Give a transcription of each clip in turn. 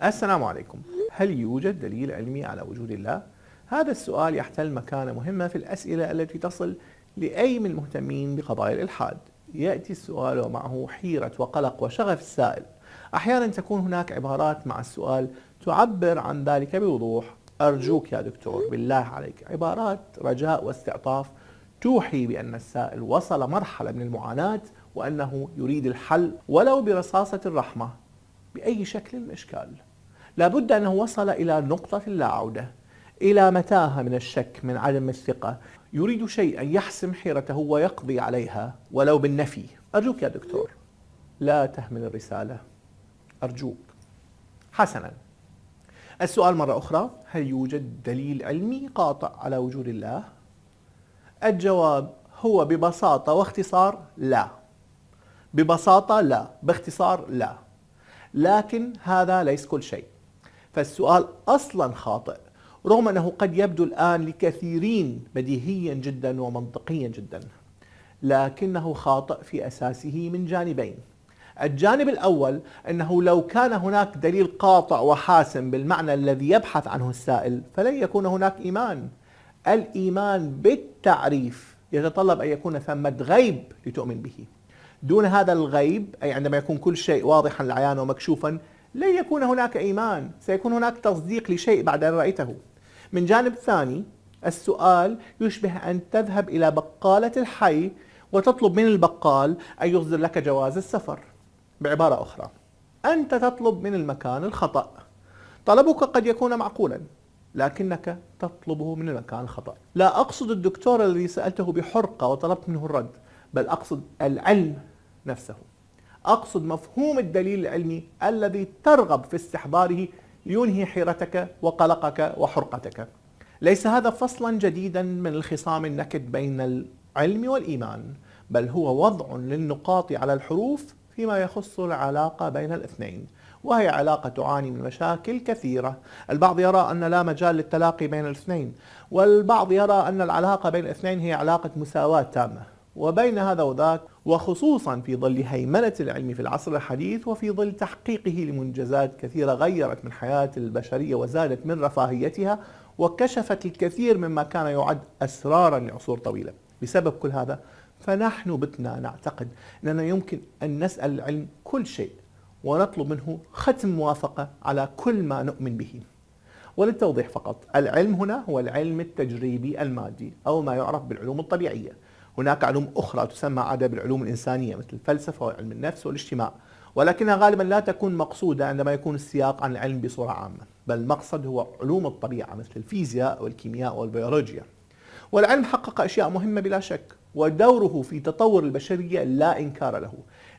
السلام عليكم. هل يوجد دليل علمي على وجود الله؟ هذا السؤال يحتل مكانة مهمة في الأسئلة التي تصل لأي من المهتمين بقضايا الإلحاد. يأتي السؤال ومعه حيرة وقلق وشغف السائل. أحيانا تكون هناك عبارات مع السؤال تعبر عن ذلك بوضوح. أرجوك يا دكتور بالله عليك، عبارات رجاء واستعطاف توحي بأن السائل وصل مرحلة من المعاناة وأنه يريد الحل ولو برصاصة الرحمة بأي شكل من الأشكال. لابد أنه وصل إلى نقطة لا عودة، إلى متاهة من الشك، من عدم الثقة، يريد شيئا يحسم حيرته ويقضي عليها ولو بالنفي. أرجوك يا دكتور لا تهمل الرسالة، أرجوك. حسنا، السؤال مرة أخرى: هل يوجد دليل علمي قاطع على وجود الله؟ الجواب هو ببساطة واختصار لا. ببساطة لا، باختصار لا. لكن هذا ليس كل شيء، فالسؤال أصلا خاطئ، رغم أنه قد يبدو الآن لكثيرين بديهيا جدا ومنطقيا جدا، لكنه خاطئ في أساسه من جانبين. الجانب الأول أنه لو كان هناك دليل قاطع وحاسم بالمعنى الذي يبحث عنه السائل فلن يكون هناك إيمان. الإيمان بالتعريف يتطلب أن يكون ثمة غيب لتؤمن به. دون هذا الغيب، أي عندما يكون كل شيء واضحا للعيان ومكشوفا، لن يكون هناك إيمان، سيكون هناك تصديق لشيء بعد أن رأيته. من جانب ثاني، السؤال يشبه أن تذهب إلى بقالة الحي وتطلب من البقال أن يصدر لك جواز السفر. بعبارة أخرى، أنت تطلب من المكان الخطأ. طلبك قد يكون معقولا، لكنك تطلبه من المكان الخطأ. لا أقصد الدكتور الذي سألته بحرقة وطلبت منه الرد، بل أقصد العلم نفسه. أقصد مفهوم الدليل العلمي الذي ترغب في استحضاره لينهي حيرتك وقلقك وحرقتك. ليس هذا فصلا جديدا من الخصام النكد بين العلم والإيمان، بل هو وضع للنقاط على الحروف فيما يخص العلاقة بين الاثنين، وهي علاقة تعاني من مشاكل كثيرة. البعض يرى أن لا مجال للتلاقي بين الاثنين، والبعض يرى أن العلاقة بين الاثنين هي علاقة مساواة تامة. وبين هذا وذاك، وخصوصا في ظل هيمنة العلم في العصر الحديث وفي ظل تحقيقه لمنجزات كثيرة غيرت من حياة البشرية وزادت من رفاهيتها وكشفت الكثير مما كان يعد أسرارا لعصور طويلة. بسبب كل هذا فنحن بتنا نعتقد أننا يمكن أن نسأل العلم كل شيء ونطلب منه ختم موافقة على كل ما نؤمن به. وللتوضيح فقط، العلم هنا هو العلم التجريبي المادي أو ما يعرف بالعلوم الطبيعية. هناك علوم أخرى تسمى عادة بالعلوم الإنسانية مثل الفلسفة وعلم النفس والاجتماع، ولكنها غالبا لا تكون مقصودة عندما يكون السياق عن العلم بصورة عامة، بل المقصد هو علوم الطبيعة مثل الفيزياء والكيمياء والبيولوجيا. والعلم حقق أشياء مهمة بلا شك، ودوره في تطور البشرية لا إنكار له،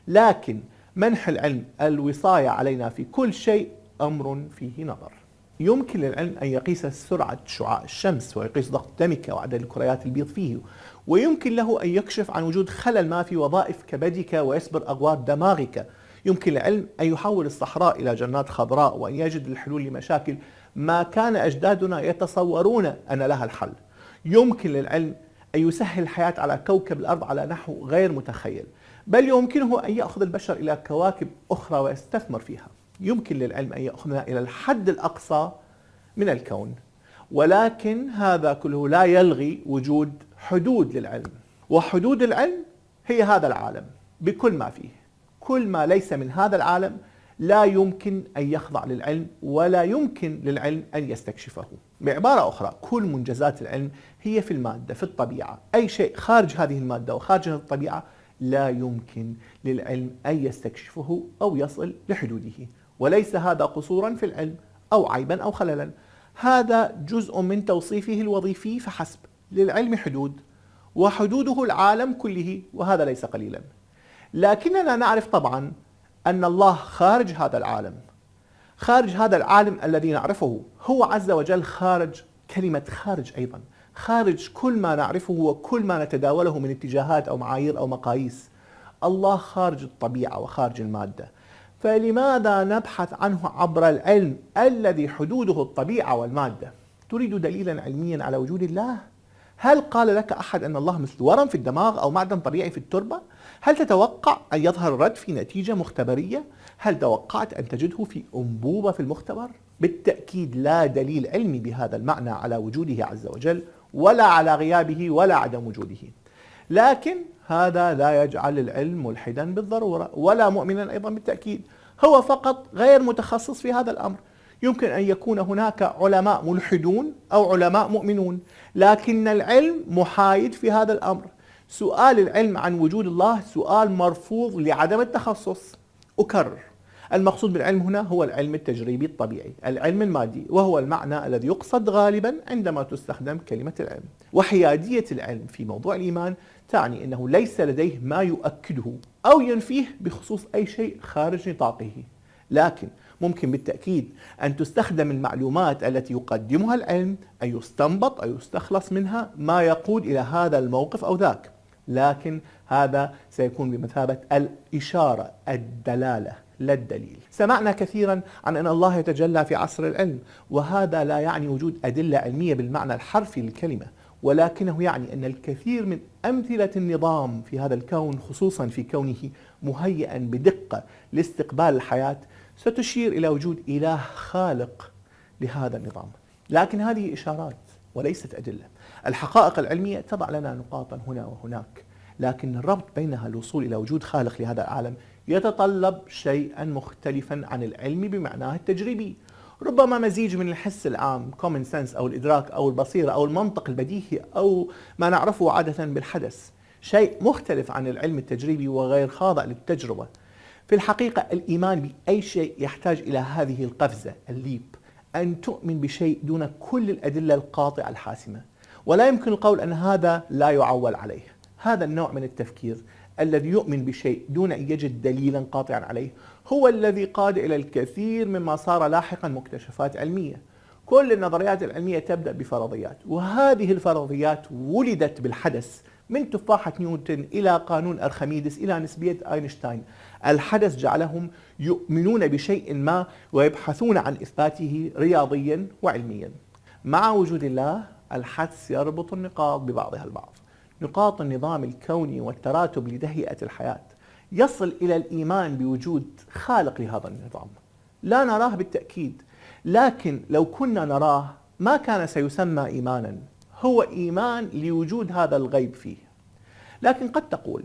لكن منح العلم الوصاية علينا في كل شيء أمر فيه نظر. يمكن للعلم أن يقيس سرعة شعاع الشمس ويقيس ضغط دمك وعدد الكريات البيض فيه، ويمكن له أن يكشف عن وجود خلل ما في وظائف كبدك ويصبر أغوار دماغك. يمكن للعلم أن يحول الصحراء إلى جنات خضراء وأن يجد الحلول لمشاكل ما كان أجدادنا يتصورون أن لها الحل. يمكن للعلم أن يسهل الحياة على كوكب الأرض على نحو غير متخيل، بل يمكنه أن يأخذ البشر إلى كواكب أخرى ويستثمر فيها. يمكن للعلم أن يأخذنا إلى الحد الأقصى من الكون، ولكن هذا كله لا يلغي وجود حدود للعلم، وحدود العلم هي هذا العالم بكل ما فيه. كل ما ليس من هذا العالم لا يمكن أن يخضع للعلم، ولا يمكن للعلم أن يستكشفه. بعبارة أخرى، كل منجزات العلم هي في المادة، في الطبيعة. أي شيء خارج هذه المادة وخارج هذه الطبيعة لا يمكن للعلم أن يستكشفه أو يصل لحدوده. وليس هذا قصورا في العلم أو عيبا أو خللا، هذا جزء من توصيفه الوظيفي فحسب. للعلم حدود، وحدوده العالم كله، وهذا ليس قليلا. لكننا نعرف طبعا أن الله خارج هذا العالم، خارج هذا العالم الذي نعرفه. هو عز وجل خارج كلمة خارج أيضا، خارج كل ما نعرفه وكل ما نتداوله من اتجاهات أو معايير أو مقاييس. الله خارج الطبيعة وخارج المادة، فلماذا نبحث عنه عبر العلم الذي حدوده الطبيعة والمادة؟ تريد دليلا علميا على وجود الله؟ هل قال لك أحد أن الله مثل ورم في الدماغ أو معدن طبيعي في التربة؟ هل تتوقع أن يظهر الرد في نتيجة مختبرية؟ هل توقعت أن تجده في أنبوبة في المختبر؟ بالتأكيد لا دليل علمي بهذا المعنى على وجوده عز وجل، ولا على غيابه ولا عدم وجوده. لكن هذا لا يجعل العلم ملحدا بالضرورة ولا مؤمنا أيضا بالتأكيد، هو فقط غير متخصص في هذا الأمر. يمكن أن يكون هناك علماء ملحدون أو علماء مؤمنون، لكن العلم محايد في هذا الأمر. سؤال العلم عن وجود الله سؤال مرفوض لعدم التخصص. أكرر، المقصود بالعلم هنا هو العلم التجريبي الطبيعي، العلم المادي، وهو المعنى الذي يقصد غالبا عندما تستخدم كلمة العلم. وحيادية العلم في موضوع الإيمان تعني أنه ليس لديه ما يؤكده أو ينفيه بخصوص أي شيء خارج نطاقه، لكن ممكن بالتأكيد أن تستخدم المعلومات التي يقدمها العلم أن يستنبط أو يستخلص منها ما يقود إلى هذا الموقف أو ذاك، لكن هذا سيكون بمثابة الإشارة، الدلالة لا الدليل. سمعنا كثيرا عن أن الله يتجلى في عصر العلم، وهذا لا يعني وجود أدلة علمية بالمعنى الحرفي للكلمة، ولكنه يعني أن الكثير من أمثلة النظام في هذا الكون، خصوصا في كونه مهيئا بدقة لاستقبال الحياة، ستشير إلى وجود إله خالق لهذا النظام. لكن هذه إشارات وليست أدلة. الحقائق العلمية تضع لنا نقاطا هنا وهناك، لكن الربط بينها الوصول إلى وجود خالق لهذا العالم يتطلب شيئا مختلفا عن العلم بمعناه التجريبي، ربما مزيج من الحس العام common sense أو الإدراك أو البصيرة أو المنطق البديهي أو ما نعرفه عادة بالحدث، شيء مختلف عن العلم التجريبي وغير خاضع للتجربة. في الحقيقة الإيمان بأي شيء يحتاج إلى هذه القفزة، الليب، أن تؤمن بشيء دون كل الأدلة القاطعة الحاسمة، ولا يمكن القول أن هذا لا يعول عليه. هذا النوع من التفكير الذي يؤمن بشيء دون أن يجد دليلا قاطعا عليه هو الذي قاد إلى الكثير مما صار لاحقا مكتشفات علمية. كل النظريات العلمية تبدأ بفرضيات، وهذه الفرضيات ولدت بالحدث، من تفاحة نيوتن إلى قانون أرخميدس إلى نسبية أينشتاين. الحدث جعلهم يؤمنون بشيء ما ويبحثون عن إثباته رياضيا وعلميا. مع وجود الله الحدس يربط النقاط ببعضها البعض، نقاط النظام الكوني والتراتب لتهيئة الحياة، يصل إلى الإيمان بوجود خالق لهذا النظام. لا نراه بالتأكيد، لكن لو كنا نراه ما كان سيسمى إيمانا، هو إيمان لوجود هذا الغيب فيه. لكن قد تقول: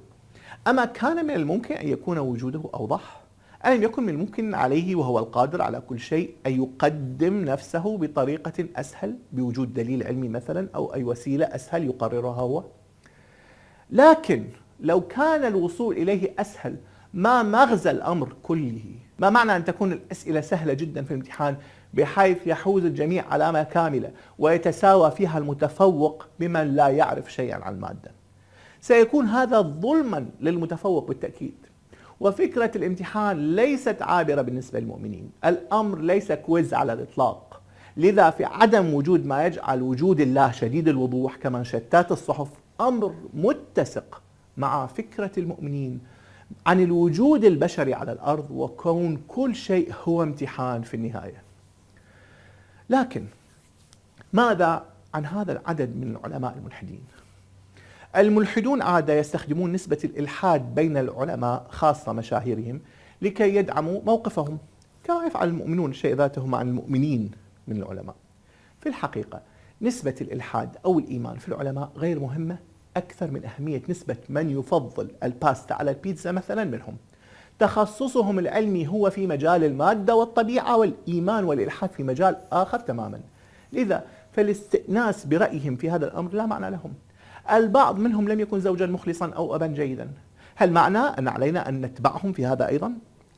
أما كان من الممكن أن يكون وجوده أوضح؟ ألم يكن من الممكن عليه وهو القادر على كل شيء أن يقدم نفسه بطريقة أسهل بوجود دليل علمي مثلا، أو أي وسيلة أسهل يقررها هو؟ لكن لو كان الوصول إليه أسهل، ما مغزى الأمر كله؟ ما معنى أن تكون الأسئلة سهلة جدا في الامتحان بحيث يحوز الجميع علامة كاملة ويتساوى فيها المتفوق بمن لا يعرف شيئا عن المادة؟ سيكون هذا ظلما للمتفوق بالتأكيد. وفكرة الامتحان ليست عابرة بالنسبة للمؤمنين، الأمر ليس كويز على الإطلاق. لذا في عدم وجود ما يجعل وجود الله شديد الوضوح كما شتات الصحف أمر متسق مع فكرة المؤمنين عن الوجود البشري على الأرض وكون كل شيء هو امتحان في النهاية. لكن ماذا عن هذا العدد من العلماء الملحدين؟ الملحدون عادة يستخدمون نسبة الإلحاد بين العلماء خاصة مشاهيرهم لكي يدعموا موقفهم، كما يفعل المؤمنون الشيء ذاته مع المؤمنين من العلماء. في الحقيقة نسبة الإلحاد أو الإيمان في العلماء غير مهمة أكثر من أهمية نسبة من يفضل الباستا على البيتزا مثلا منهم. تخصصهم العلمي هو في مجال المادة والطبيعة، والإيمان والإلحاد في مجال آخر تماما. لذا فالاستئناس برأيهم في هذا الأمر لا معنى لهم. البعض منهم لم يكن زوجا مخلصا أو أبا جيدا. هل معنى أن علينا أن نتبعهم في هذا أيضا؟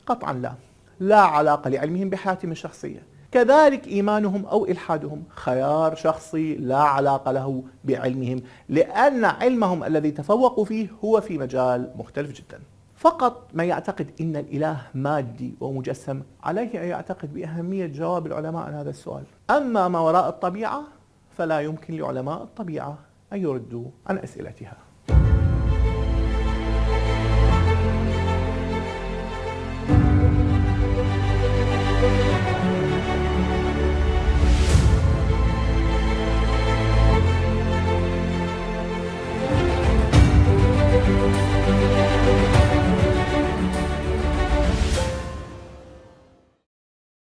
قطعا لا. لا علاقة لعلمهم بحياتهم الشخصية. كذلك إيمانهم أو إلحادهم خيار شخصي لا علاقة له بعلمهم، لأن علمهم الذي تفوقوا فيه هو في مجال مختلف جدا. فقط من يعتقد أن الإله مادي ومجسم عليه أن يعتقد بأهمية جواب العلماء عن هذا السؤال. أما ما وراء الطبيعة فلا يمكن لعلماء الطبيعة أن يردوا عن أسئلتها.